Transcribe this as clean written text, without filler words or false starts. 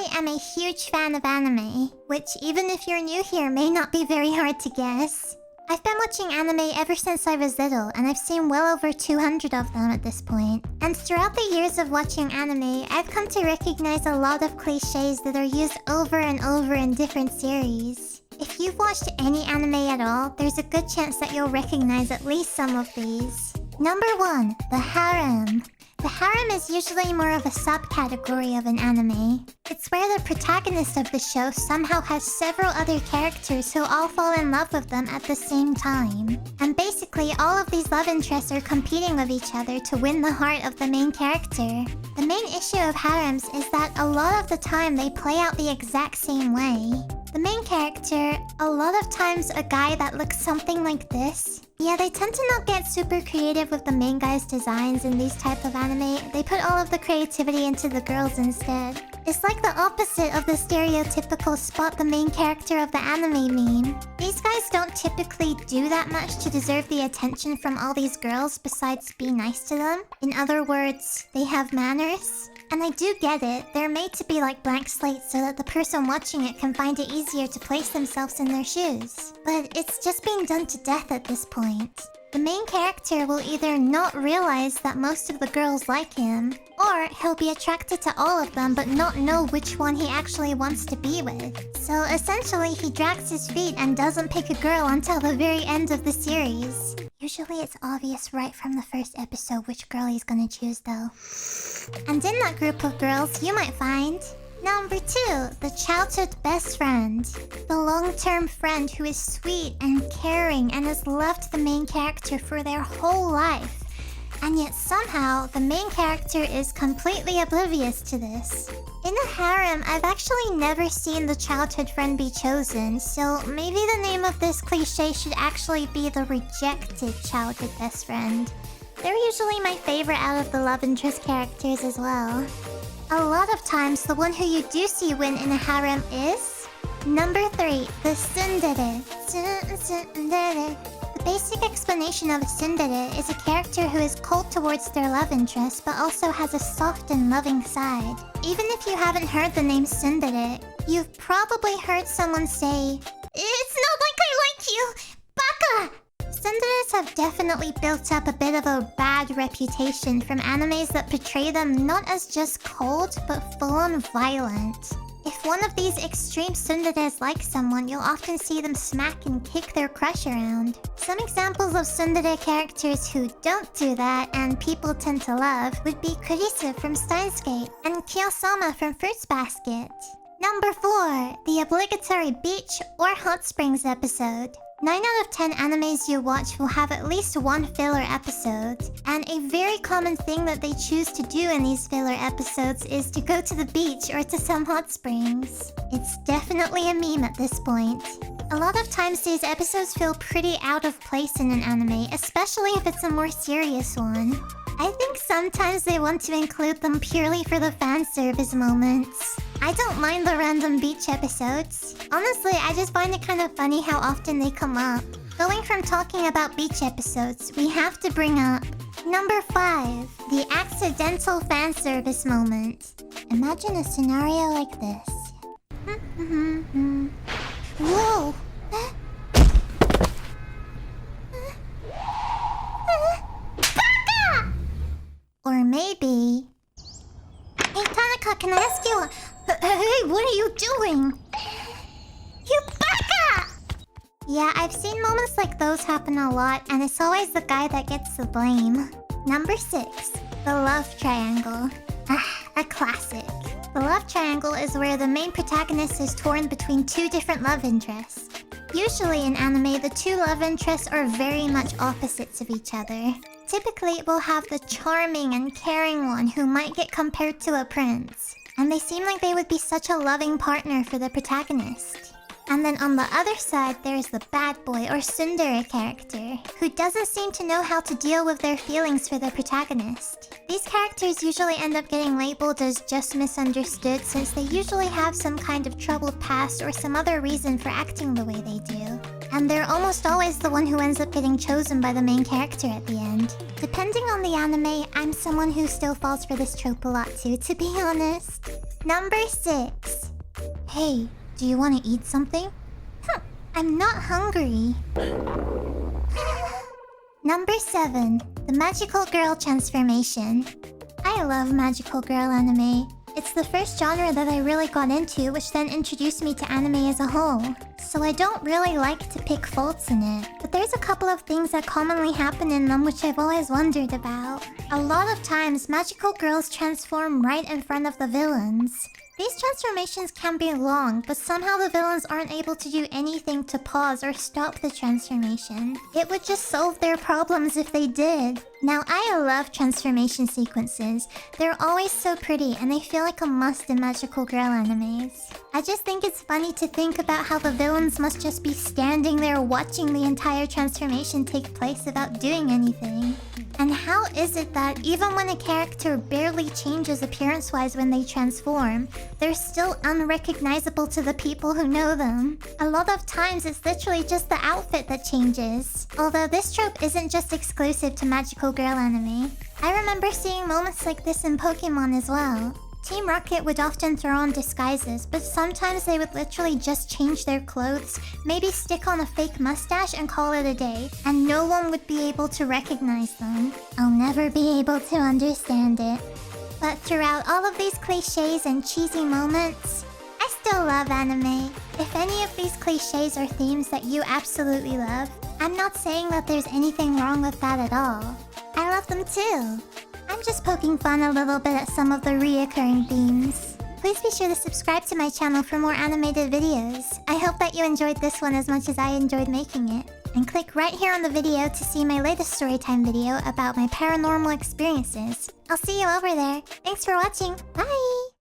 I am a huge fan of anime, which even if you're new here may not be very hard to guess. I've been watching anime ever since I was little, and I've seen well over 200 of them at this point. And throughout the years of watching anime, I've come to recognize a lot of cliches that are used over and over in different series. If you've watched any anime at all, there's a good chance that you'll recognize at least some of these. Number 1. The harem. The harem is usually more of a subcategory of an anime. It's where the protagonist of the show somehow has several other characters who all fall in love with them at the same time. And basically, all of these love interests are competing with each other to win the heart of the main character. The main issue of harems is that a lot of the time they play out the exact same way. The main character, a lot of times a guy that looks something like this. Yeah, they tend to not get super creative with the main guy's designs in these type of anime. They put all of the creativity into the girls instead. It's like the opposite of the stereotypical spot the main character of the anime meme. These guys don't typically do that much to deserve the attention from all these girls besides be nice to them. In other words, they have manners. And I do get it, they're made to be like blank slates so that the person watching it can find it easier to place themselves in their shoes. But it's just being done to death at this point. The main character will either not realize that most of the girls like him, or he'll be attracted to all of them but not know which one he actually wants to be with. So essentially he drags his feet and doesn't pick a girl until the very end of the series. Usually it's obvious right from the first episode which girl he's gonna choose though. And in that group of girls, you might find... Number 2, the childhood best friend. The long-term friend who is sweet and caring and has loved the main character for their whole life. And yet somehow, the main character is completely oblivious to this. In a harem, I've actually never seen the childhood friend be chosen, so maybe the name of this cliche should actually be the rejected childhood best friend. They're usually my favorite out of the love interest characters as well. A lot of times, the one who you do see win in a harem is... Number 3, the tsundere. The basic explanation of a tsundere is a character who is cold towards their love interest but also has a soft and loving side. Even if you haven't heard the name tsundere, you've probably heard someone say, "It's not like I like you, baka!" Tsunderes have definitely built up a bit of a bad reputation from animes that portray them not as just cold, but full-on violent. If one of these extreme tsunderes likes someone, you'll often see them smack and kick their crush around. Some examples of tsundere characters who don't do that and people tend to love would be Kurisu from Steins Gate and Kiyosama from Fruits Basket. Number 4, the obligatory beach or hot springs episode. 9 out of 10 animes you watch will have at least one filler episode. And a very common thing that they choose to do in these filler episodes is to go to the beach or to some hot springs. It's definitely a meme at this point. A lot of times these episodes feel pretty out of place in an anime, especially if it's a more serious one. I think sometimes they want to include them purely for the fan service moments. I don't mind the random beach episodes. Honestly, I just find it kind of funny how often they come up. Going from talking about beach episodes, we have to bring up Number 5, the accidental fan service moment. Imagine a scenario like this. Whoa! Baka! Or maybe... Hey Tanaka, can I ask you a... Hey, what are you doing? You baka! Yeah, I've seen moments like those happen a lot, and it's always the guy that gets the blame. Number 6, the love triangle. A classic. The love triangle is where the main protagonist is torn between 2 different love interests. Usually in anime, the 2 love interests are very much opposites of each other. Typically, we'll have the charming and caring one who might get compared to a prince. And they seem like they would be such a loving partner for the protagonist. And then on the other side, there's the bad boy or tsundere character, who doesn't seem to know how to deal with their feelings for the protagonist. These characters usually end up getting labeled as just misunderstood since they usually have some kind of troubled past or some other reason for acting the way they do. And they're almost always the one who ends up getting chosen by the main character at the end. Depending on the anime, I'm someone who still falls for this trope a lot too, to be honest. Number 6. Hey, do you want to eat something? I'm not hungry. Number 7. The Magical Girl Transformation. I love Magical Girl anime. It's the first genre that I really got into, which then introduced me to anime as a whole. So I don't really like to pick faults in it, but there's a couple of things that commonly happen in them which I've always wondered about. A lot of times, magical girls transform right in front of the villains. These transformations can be long, but somehow the villains aren't able to do anything to pause or stop the transformation. It would just solve their problems if they did. Now, I love transformation sequences. They're always so pretty, and they feel like a must in magical girl animes. I just think it's funny to think about how the villains must just be standing there watching the entire transformation take place without doing anything. And how is it that even when a character barely changes appearance-wise when they transform, they're still unrecognizable to the people who know them? A lot of times it's literally just the outfit that changes. Although this trope isn't just exclusive to magical girl anime. I remember seeing moments like this in Pokemon as well. Team Rocket would often throw on disguises, but sometimes they would literally just change their clothes, maybe stick on a fake mustache and call it a day, and no one would be able to recognize them. I'll never be able to understand it. But throughout all of these cliches and cheesy moments, I still love anime. If any of these cliches are themes that you absolutely love, I'm not saying that there's anything wrong with that at all. I love them too. I'm just poking fun a little bit at some of the reoccurring themes. Please be sure to subscribe to my channel for more animated videos. I hope that you enjoyed this one as much as I enjoyed making it. And click right here on the video to see my latest storytime video about my paranormal experiences. I'll see you over there. Thanks for watching. Bye!